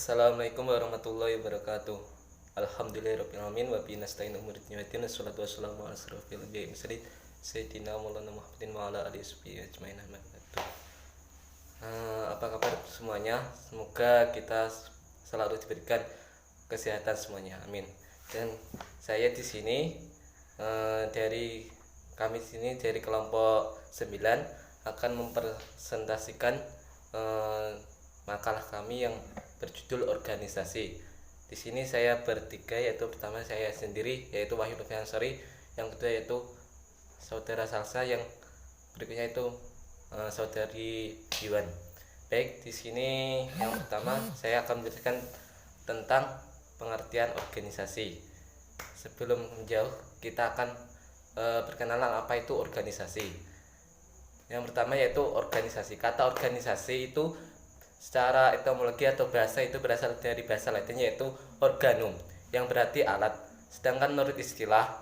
Assalamualaikum warahmatullahi wabarakatuh. Alhamdulillahirrahmanirrahim. Wa bihi nasta'inu umuri dunya waddin. Wassalatu wassalamu ala asyrofil anbiya'i wal mursalin sayyidina maulana Muhammadin wa ala alihi washabihi ajmain. Apa kabar semuanya? Semoga kita selalu diberikan kesehatan semuanya. Amin. Dan saya di sini dari kami di sini dari kelompok 9 akan mempresentasikan makalah kami yang berjudul organisasi. Di sini saya bertiga, yaitu pertama saya sendiri yaitu Wahyu Noviansori, yang kedua yaitu saudara Salsa, yang berikutnya itu saudari Iwan. Baik, di sini yang pertama saya akan menjelaskan tentang pengertian organisasi. Sebelum menjauh, kita akan perkenalan apa itu organisasi. Yang pertama yaitu organisasi. Kata organisasi itu secara etimologi atau bahasa itu berasal dari bahasa Latin yaitu organum, yang berarti alat. Sedangkan menurut istilah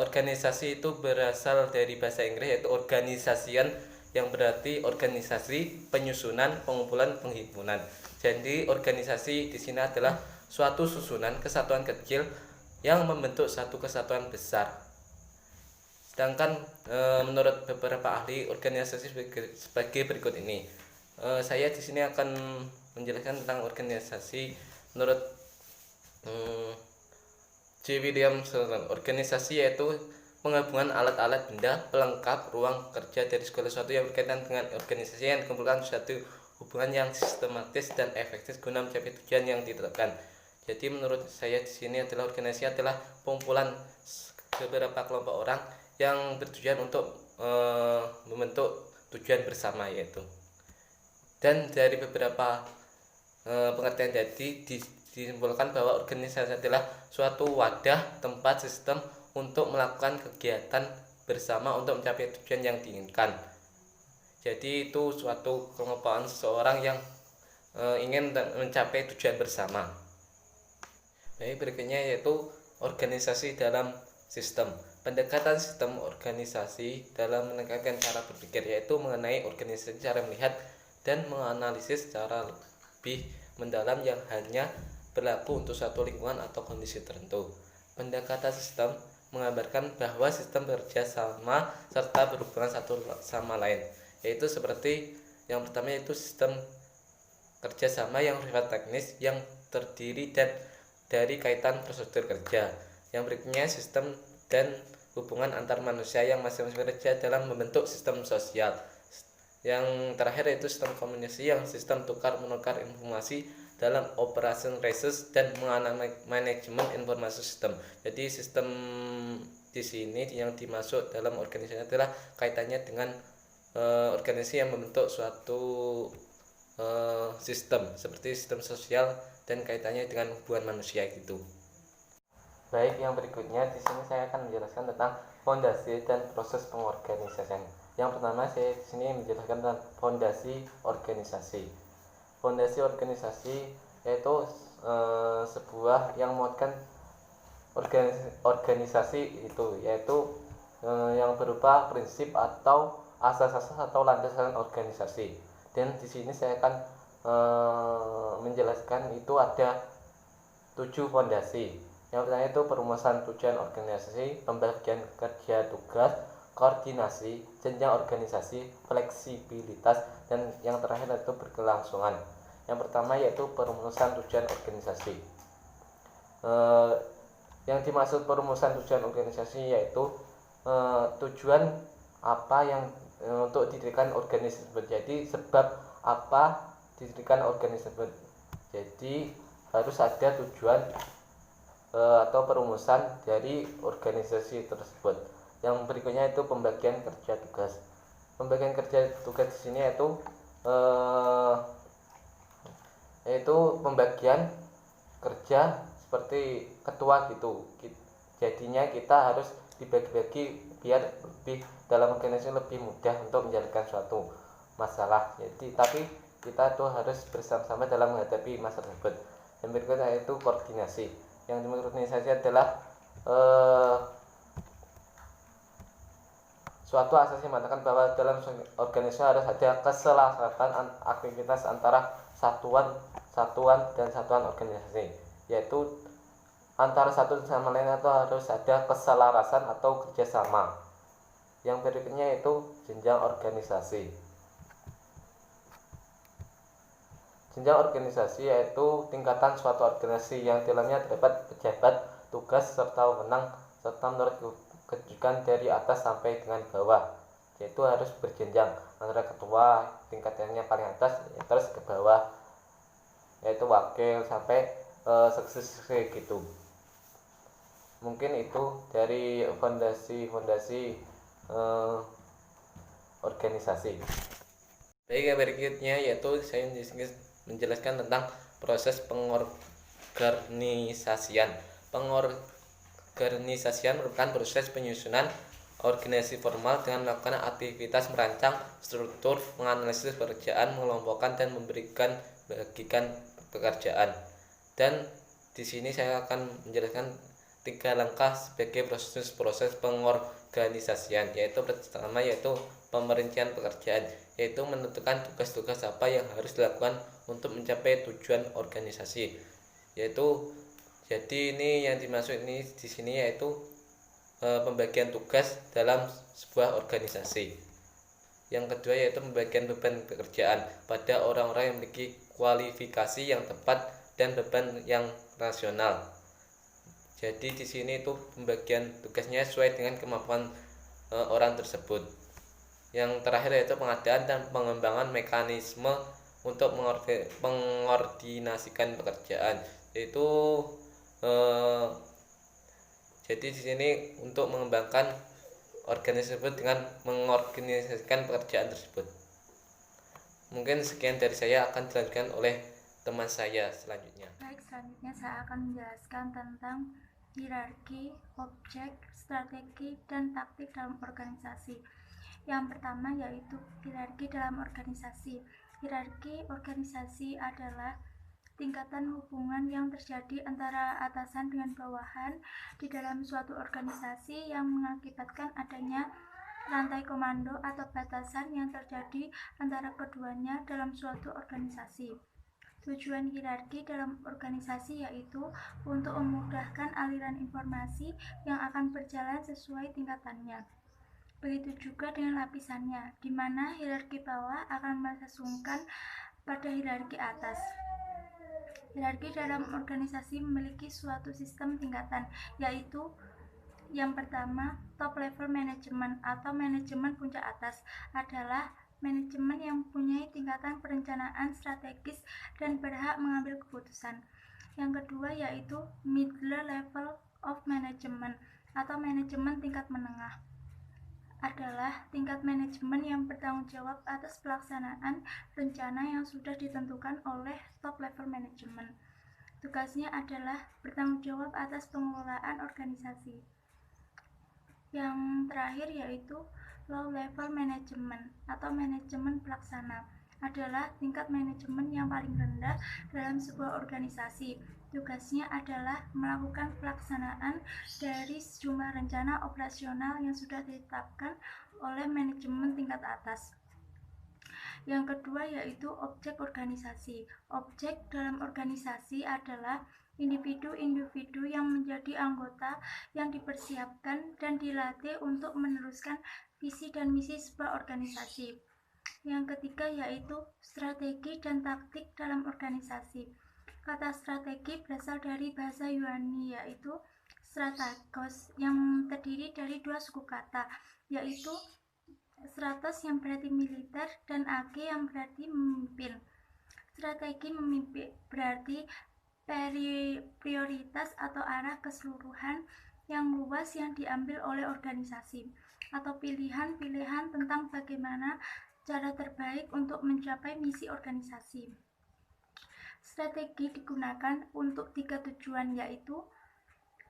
organisasi itu berasal dari bahasa Inggris yaitu organisation, yang berarti organisasi, penyusunan, pengumpulan, penghimpunan. Jadi organisasi di sini adalah suatu susunan kesatuan kecil yang membentuk satu kesatuan besar. Sedangkan menurut beberapa ahli organisasi sebagai berikut ini. Saya di sini akan menjelaskan tentang organisasi menurut J. William Sullivan. Organisasi yaitu penggabungan alat-alat, benda, pelengkap, ruang kerja dari segala sesuatu yang berkaitan dengan organisasi yang dikumpulkan suatu hubungan yang sistematis dan efektif guna mencapai tujuan yang ditetapkan. Jadi menurut saya di sini adalah organisasi adalah kumpulan beberapa kelompok orang yang bertujuan untuk membentuk tujuan bersama yaitu. Dan dari beberapa pengertian tadi disimpulkan bahwa organisasi adalah suatu wadah, tempat, sistem untuk melakukan kegiatan bersama untuk mencapai tujuan yang diinginkan. Jadi itu suatu kelompokan seseorang yang ingin mencapai tujuan bersama. Baik, berikutnya yaitu organisasi dalam sistem. Pendekatan sistem organisasi dalam menekankan cara berpikir yaitu mengenai organisasi, cara melihat dan menganalisis secara lebih mendalam yang hanya berlaku untuk satu lingkungan atau kondisi tertentu. Pendekatan sistem menggambarkan bahwa sistem bekerja sama serta berhubungan satu sama lain, yaitu seperti yang pertama yaitu sistem kerjasama yang bersifat teknis yang terdiri dari kaitan prosedur kerja. Yang berikutnya sistem dan hubungan antar manusia yang masing-masing bekerja dalam membentuk sistem sosial. Yang terakhir yaitu sistem komunikasi yang sistem tukar-menukar informasi dalam operation research dan manajemen informasi sistem. Jadi sistem di sini yang dimaksud dalam organisasi adalah kaitannya dengan organisasi yang membentuk suatu sistem seperti sistem sosial dan kaitannya dengan hubungan manusia gitu. Baik, yang berikutnya di sini saya akan menjelaskan tentang fondasi dan proses pengorganisasian. Yang pertama saya di sini menjelaskan tentang fondasi organisasi. Fondasi organisasi yaitu sebuah yang memuatkan organisasi itu yaitu yang berupa prinsip atau asas-asas atau landasan organisasi. Dan di sini saya akan menjelaskan itu ada 7 fondasi. Yang pertama itu perumusan tujuan organisasi, pembagian kerja tugas, koordinasi, jenjang organisasi, fleksibilitas, dan yang terakhir itu berkelangsungan. Yang pertama yaitu perumusan tujuan organisasi. Yang dimaksud perumusan tujuan organisasi yaitu tujuan apa yang untuk didirikan organisasi tersebut. Jadi sebab apa didirikan organisasi tersebut. Jadi harus ada tujuan atau perumusan dari organisasi tersebut. Yang berikutnya itu pembagian kerja tugas. Pembagian kerja tugas di sini yaitu pembagian kerja seperti ketua gitu. Jadinya kita harus dibagi-bagi biar lebih dalam organisasi lebih mudah untuk menjalankan suatu masalah. Jadi tapi kita tuh harus bersama-sama dalam menghadapi masalah tersebut. Yang berikutnya itu koordinasi. Yang dimaksud organisasi adalah suatu asas yang mengatakan bahwa dalam organisasi harus ada keselarasan aktivitas antara satuan dan satuan organisasi, yaitu antara satu sama lain atau harus ada keselarasan atau kerjasama. Yang berikutnya yaitu jenjang organisasi. Jenjang organisasi yaitu tingkatan suatu organisasi yang di dalamnya terdapat pejabat, tugas, serta wewenang, serta menurut kedudukan dari atas sampai dengan bawah, yaitu harus berjenjang antara ketua tingkatannya paling atas, terus ke bawah yaitu wakil sampai seksi gitu. Mungkin itu dari fondasi organisasi. Baik, yang berikutnya yaitu saya menjelaskan tentang proses pengorganisasian. Pengorganisasian merupakan proses penyusunan organisasi formal dengan melakukan aktivitas merancang struktur, menganalisis pekerjaan, mengelompokkan dan bagikan pekerjaan. Dan di sini saya akan menjelaskan 3 langkah sebagai proses pengorganisasian, yaitu pertama yaitu pemerincian pekerjaan, yaitu menentukan tugas-tugas apa yang harus dilakukan untuk mencapai tujuan organisasi. Jadi ini yang dimaksud ini di sini yaitu pembagian tugas dalam sebuah organisasi. Yang kedua yaitu pembagian beban pekerjaan pada orang-orang yang memiliki kualifikasi yang tepat dan beban yang rasional. Jadi di sini itu pembagian tugasnya sesuai dengan kemampuan orang tersebut. Yang terakhir yaitu pengadaan dan pengembangan mekanisme untuk mengordinasikan pekerjaan. Jadi di sini untuk mengembangkan organisasi tersebut dengan mengorganisasikan pekerjaan tersebut. Mungkin sekian dari saya, akan dilanjutkan oleh teman saya selanjutnya. Baik, selanjutnya saya akan menjelaskan tentang hierarki, objek, strategi, dan taktik dalam organisasi. Yang pertama yaitu hierarki dalam organisasi. Hierarki organisasi adalah tingkatan hubungan yang terjadi antara atasan dengan bawahan di dalam suatu organisasi yang mengakibatkan adanya rantai komando atau batasan yang terjadi antara keduanya dalam suatu organisasi. Tujuan hierarki dalam organisasi yaitu untuk memudahkan aliran informasi yang akan berjalan sesuai tingkatannya. Begitu juga dengan lapisannya, di mana hierarki bawah akan mensungkan pada hierarki atas. Hierarki dalam organisasi memiliki suatu sistem tingkatan, yaitu yang pertama, top level management atau manajemen puncak atas adalah manajemen yang mempunyai tingkatan perencanaan strategis dan berhak mengambil keputusan. Yang kedua yaitu middle level of management atau manajemen tingkat menengah, adalah tingkat manajemen yang bertanggung jawab atas pelaksanaan rencana yang sudah ditentukan oleh top level management. Tugasnya adalah bertanggung jawab atas pengelolaan organisasi. Yang terakhir yaitu low level management atau manajemen pelaksana, adalah tingkat manajemen yang paling rendah dalam sebuah organisasi. Tugasnya adalah melakukan pelaksanaan dari sejumlah rencana operasional yang sudah ditetapkan oleh manajemen tingkat atas. Yang kedua yaitu objek organisasi. Objek dalam organisasi adalah individu-individu yang menjadi anggota yang dipersiapkan dan dilatih untuk meneruskan visi dan misi sebuah organisasi. Yang ketiga yaitu strategi dan taktik dalam organisasi. Kata strategi berasal dari bahasa Yunani yaitu strategos, yang terdiri dari 2 suku kata, yaitu stratos yang berarti militer dan age yang berarti memimpin. Strategi memimpin berarti prioritas atau arah keseluruhan yang luas yang diambil oleh organisasi, atau pilihan-pilihan tentang bagaimana cara terbaik untuk mencapai misi organisasi. Strategi digunakan untuk 3 tujuan, yaitu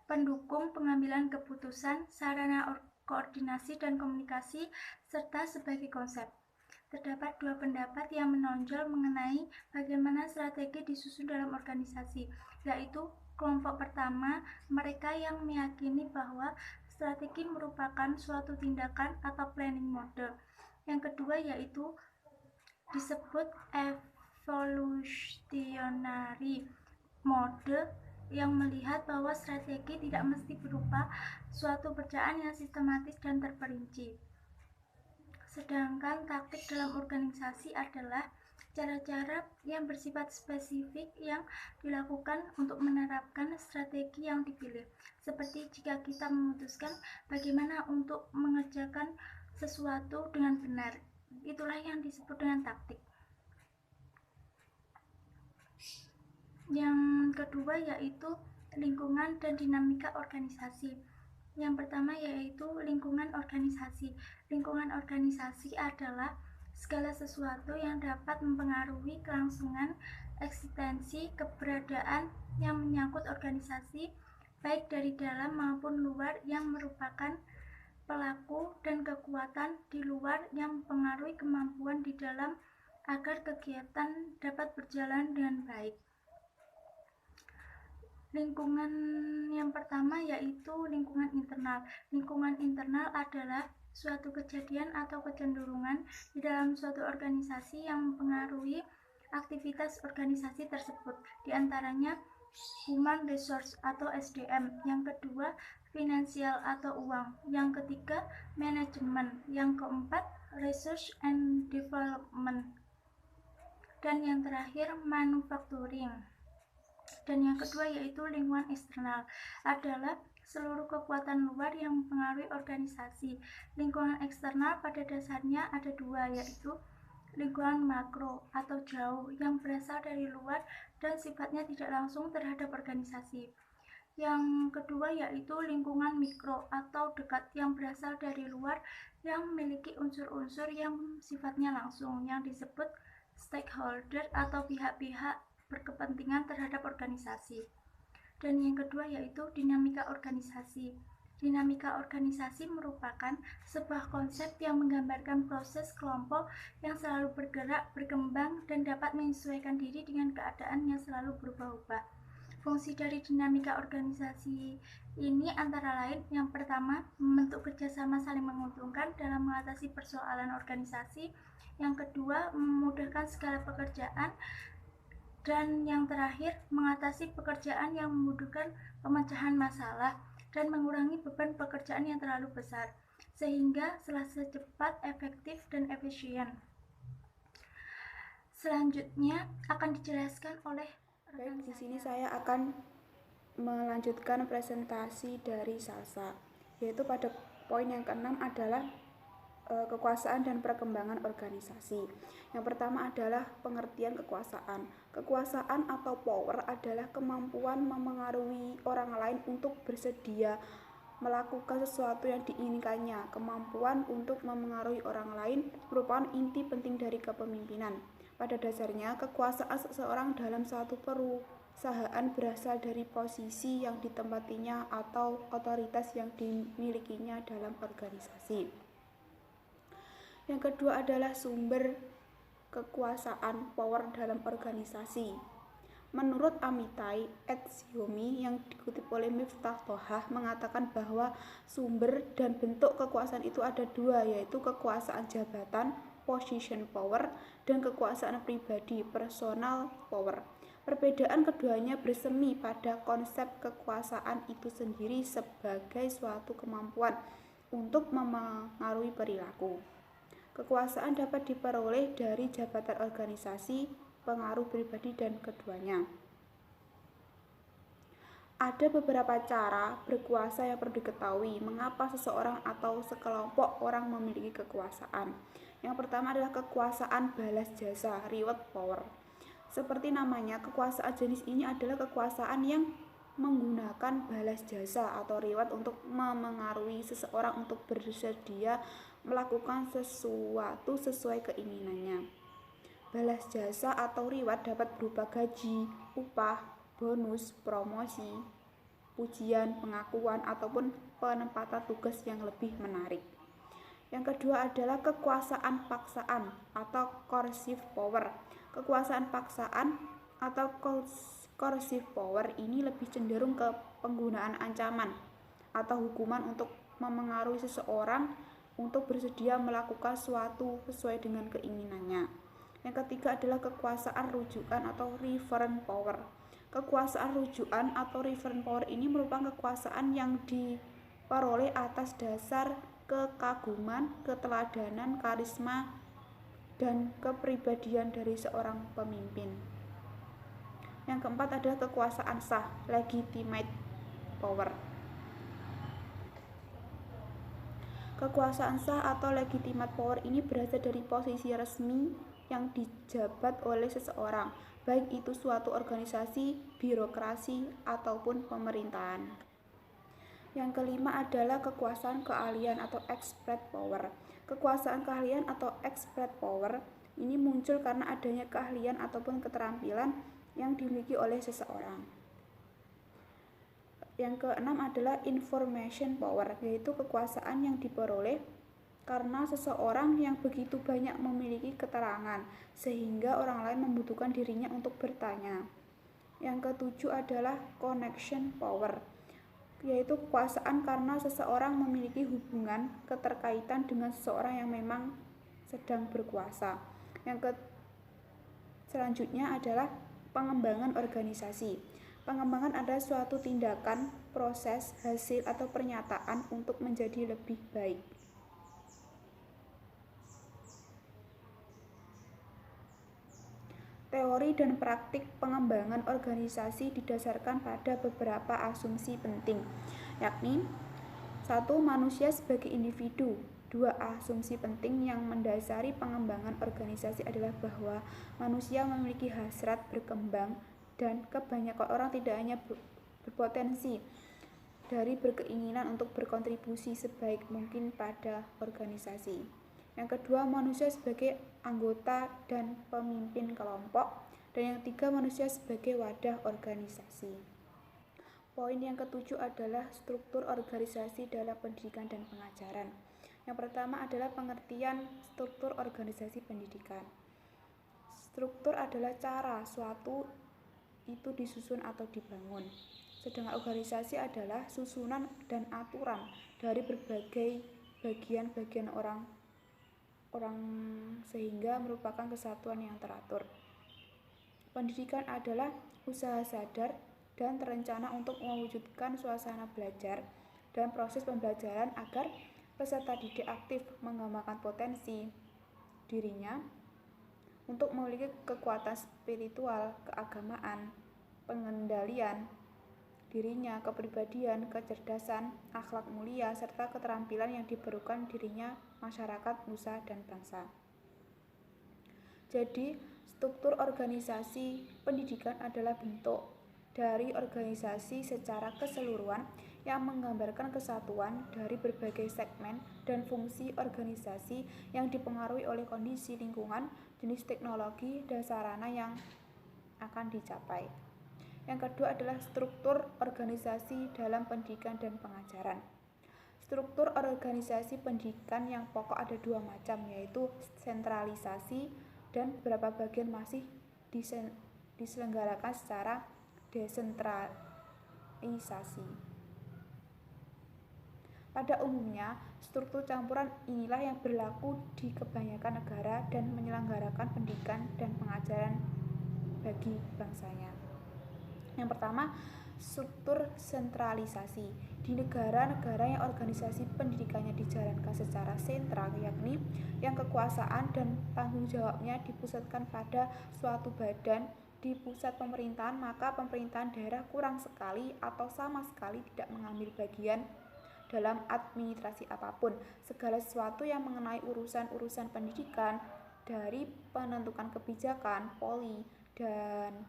pendukung pengambilan keputusan, sarana koordinasi dan komunikasi, serta sebagai konsep. Terdapat 2 pendapat yang menonjol mengenai bagaimana strategi disusun dalam organisasi, yaitu kelompok pertama, mereka yang meyakini bahwa strategi merupakan suatu tindakan atau planning model. Yang kedua yaitu disebut evolutionary mode yang melihat bahwa strategi tidak mesti berupa suatu pekerjaan yang sistematis dan terperinci. Sedangkan taktik dalam organisasi adalah cara-cara yang bersifat spesifik yang dilakukan untuk menerapkan strategi yang dipilih. Seperti jika kita memutuskan bagaimana untuk mengerjakan sesuatu dengan benar, itulah yang disebut dengan taktik. Yang kedua yaitu lingkungan dan dinamika organisasi. Yang pertama yaitu lingkungan organisasi. Lingkungan organisasi adalah segala sesuatu yang dapat mempengaruhi kelangsungan eksistensi keberadaan yang menyangkut organisasi, baik dari dalam maupun luar, yang merupakan pelaku dan kekuatan di luar yang mempengaruhi kemampuan di dalam agar kegiatan dapat berjalan dengan baik. Lingkungan yang pertama yaitu lingkungan internal. Lingkungan internal adalah suatu kejadian atau kecenderungan di dalam suatu organisasi yang mempengaruhi aktivitas organisasi tersebut. Di antaranya human resource atau SDM. Yang kedua, finansial atau uang. Yang ketiga, manajemen. Yang keempat, research and development. Dan yang terakhir, manufacturing. Dan yang kedua yaitu lingkungan eksternal, adalah seluruh kekuatan luar yang mempengaruhi organisasi. Lingkungan eksternal pada dasarnya ada dua, yaitu lingkungan makro atau jauh yang berasal dari luar dan sifatnya tidak langsung terhadap organisasi. Yang kedua yaitu lingkungan mikro atau dekat yang berasal dari luar yang memiliki unsur-unsur yang sifatnya langsung, yang disebut stakeholder atau pihak-pihak berkepentingan terhadap organisasi. Dan yang kedua yaitu dinamika organisasi. Dinamika organisasi merupakan sebuah konsep yang menggambarkan proses kelompok yang selalu bergerak, berkembang, dan dapat menyesuaikan diri dengan keadaan yang selalu berubah-ubah. Fungsi dari dinamika organisasi ini antara lain, yang pertama, membentuk kerjasama saling menguntungkan dalam mengatasi persoalan organisasi. Yang kedua, memudahkan segala pekerjaan. Dan yang terakhir, mengatasi pekerjaan yang membutuhkan pemecahan masalah dan mengurangi beban pekerjaan yang terlalu besar, sehingga selesai cepat, efektif, dan efisien. Selanjutnya akan dijelaskan oleh rekan Baik, di sini saya akan melanjutkan presentasi dari Salsa, yaitu pada poin yang keenam adalah kekuasaan dan perkembangan organisasi. Yang pertama adalah pengertian kekuasaan. Kekuasaan atau power adalah kemampuan memengaruhi orang lain untuk bersedia melakukan sesuatu yang diinginkannya. Kemampuan untuk memengaruhi orang lain merupakan inti penting dari kepemimpinan. Pada dasarnya, kekuasaan seseorang dalam suatu perusahaan berasal dari posisi yang ditempatinya atau otoritas yang dimilikinya dalam organisasi. Yang kedua adalah sumber kekuasaan power dalam organisasi. Menurut Amitai Etsiomi yang dikutip oleh Miftah Thohah mengatakan bahwa sumber dan bentuk kekuasaan itu ada dua, yaitu kekuasaan jabatan, position power, dan kekuasaan pribadi, personal power. Perbedaan keduanya bersemi pada konsep kekuasaan itu sendiri sebagai suatu kemampuan untuk memengaruhi perilaku. Kekuasaan dapat diperoleh dari jabatan organisasi, pengaruh pribadi, dan keduanya. Ada beberapa cara berkuasa yang perlu diketahui mengapa seseorang atau sekelompok orang memiliki kekuasaan. Yang pertama adalah kekuasaan balas jasa, reward power. Seperti namanya, kekuasaan jenis ini adalah kekuasaan yang menggunakan balas jasa atau reward untuk memengaruhi seseorang untuk bersedia melakukan sesuatu sesuai keinginannya. Balas jasa atau reward dapat berupa gaji, upah, bonus, promosi, pujian, pengakuan, ataupun penempatan tugas yang lebih menarik. Yang kedua adalah kekuasaan paksaan atau coercive power. Kekuasaan paksaan atau coercive power ini lebih cenderung ke penggunaan ancaman atau hukuman untuk memengaruhi seseorang untuk bersedia melakukan sesuatu sesuai dengan keinginannya. Yang ketiga adalah kekuasaan rujukan atau referent power. Kekuasaan rujukan atau referent power ini merupakan kekuasaan yang diperoleh atas dasar kekaguman, keteladanan, karisma, dan kepribadian dari seorang pemimpin. Yang keempat adalah kekuasaan sah, legitimate power. Kekuasaan sah atau legitimate power ini berasal dari posisi resmi yang dijabat oleh seseorang, baik itu suatu organisasi, birokrasi, ataupun pemerintahan. Yang kelima adalah kekuasaan keahlian atau expert power. Kekuasaan keahlian atau expert power ini muncul karena adanya keahlian ataupun keterampilan yang dimiliki oleh seseorang. Yang keenam adalah information power, yaitu kekuasaan yang diperoleh karena seseorang yang begitu banyak memiliki keterangan sehingga orang lain membutuhkan dirinya untuk bertanya. Yang ketujuh adalah connection power, yaitu kekuasaan karena seseorang memiliki hubungan keterkaitan dengan seseorang yang memang sedang berkuasa. Selanjutnya adalah pengembangan organisasi. Pengembangan adalah suatu tindakan, proses, hasil, atau pernyataan untuk menjadi lebih baik. Teori dan praktik pengembangan organisasi didasarkan pada beberapa asumsi penting, yakni 1. Manusia sebagai individu. 2. Asumsi penting yang mendasari pengembangan organisasi adalah bahwa manusia memiliki hasrat berkembang dan kebanyakan orang tidak hanya berpotensi dari berkeinginan untuk berkontribusi sebaik mungkin pada organisasi. Yang kedua, manusia sebagai anggota dan pemimpin kelompok. Dan yang ketiga, manusia sebagai wadah organisasi. Poin yang ketujuh adalah struktur organisasi dalam pendidikan dan pengajaran. Yang pertama adalah pengertian struktur organisasi pendidikan. Struktur adalah cara suatu itu disusun atau dibangun. Sedangkan organisasi adalah susunan dan aturan dari berbagai bagian-bagian orang sehingga merupakan kesatuan yang teratur. Pendidikan adalah usaha sadar dan terencana untuk mewujudkan suasana belajar dan proses pembelajaran agar peserta didik aktif mengembangkan potensi dirinya untuk memiliki kekuatan spiritual, keagamaan, pengendalian dirinya, kepribadian, kecerdasan, akhlak mulia, serta keterampilan yang diperlukan dirinya, masyarakat, nusa, dan bangsa. Jadi, struktur organisasi pendidikan adalah bentuk dari organisasi secara keseluruhan yang menggambarkan kesatuan dari berbagai segmen dan fungsi organisasi yang dipengaruhi oleh kondisi lingkungan, jenis teknologi, dan sarana yang akan dicapai. Yang kedua adalah struktur organisasi dalam pendidikan dan pengajaran. Struktur organisasi pendidikan yang pokok ada dua macam, yaitu sentralisasi dan beberapa bagian masih diselenggarakan secara desentralisasi. Pada umumnya, struktur campuran inilah yang berlaku di kebanyakan negara dan menyelenggarakan pendidikan dan pengajaran bagi bangsanya. Yang pertama, struktur sentralisasi. Di negara-negara yang organisasi pendidikannya dijalankan secara sentral, yakni yang kekuasaan dan tanggung jawabnya dipusatkan pada suatu badan di pusat pemerintahan, maka pemerintahan daerah kurang sekali atau sama sekali tidak mengambil bagian dalam administrasi apapun. Segala sesuatu yang mengenai urusan-urusan pendidikan, dari penentukan kebijakan, poli, dan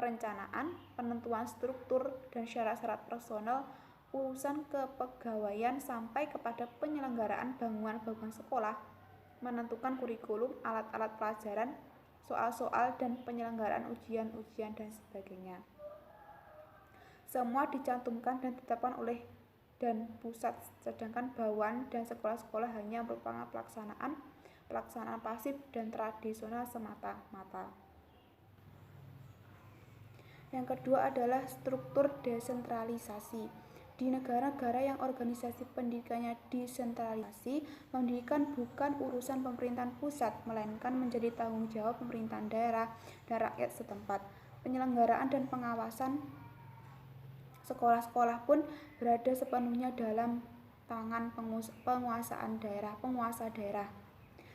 perencanaan, penentuan struktur dan syarat-syarat personel, urusan kepegawaian, sampai kepada penyelenggaraan bangunan-bangunan sekolah, menentukan kurikulum, alat-alat pelajaran, soal-soal, dan penyelenggaraan ujian-ujian dan sebagainya. Semua dicantumkan dan ditetapkan oleh dan pusat, sedangkan bawahan dan sekolah-sekolah hanya merupakan pelaksanaan pasif dan tradisional semata-mata. Yang kedua adalah struktur desentralisasi. Di negara-negara yang organisasi pendidikannya desentralisasi, pendidikan bukan urusan pemerintahan pusat, melainkan menjadi tanggung jawab pemerintahan daerah dan rakyat setempat. Penyelenggaraan dan pengawasan sekolah-sekolah pun berada sepenuhnya dalam tangan penguasa daerah.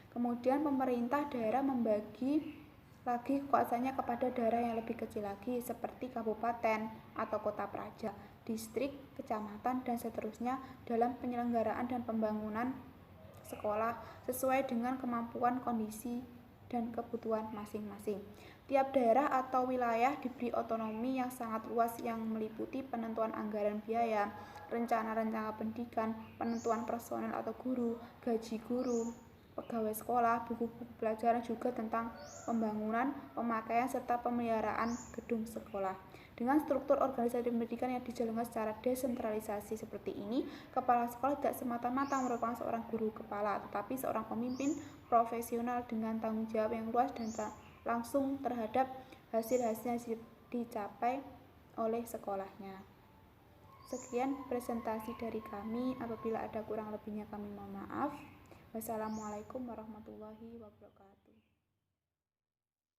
Kemudian pemerintah daerah membagi lagi kekuasaannya kepada daerah yang lebih kecil lagi seperti kabupaten atau kota praja, distrik, kecamatan, dan seterusnya dalam penyelenggaraan dan pembangunan sekolah sesuai dengan kemampuan, kondisi, dan kebutuhan masing-masing. Tiap daerah atau wilayah diberi otonomi yang sangat luas yang meliputi penentuan anggaran biaya, rencana-rencana pendidikan, penentuan personel atau guru, gaji guru, pegawai sekolah, buku-buku pelajaran, juga tentang pembangunan, pemakaian, serta pemeliharaan gedung sekolah. Dengan struktur organisasi pendidikan yang dijalankan secara desentralisasi seperti ini, kepala sekolah tidak semata-mata merupakan seorang guru kepala, tetapi seorang pemimpin profesional dengan tanggung jawab yang luas dan langsung terhadap hasil-hasil yang dicapai oleh sekolahnya. Sekian presentasi dari kami. Apabila ada kurang lebihnya kami mohon maaf. Wassalamualaikum warahmatullahi wabarakatuh.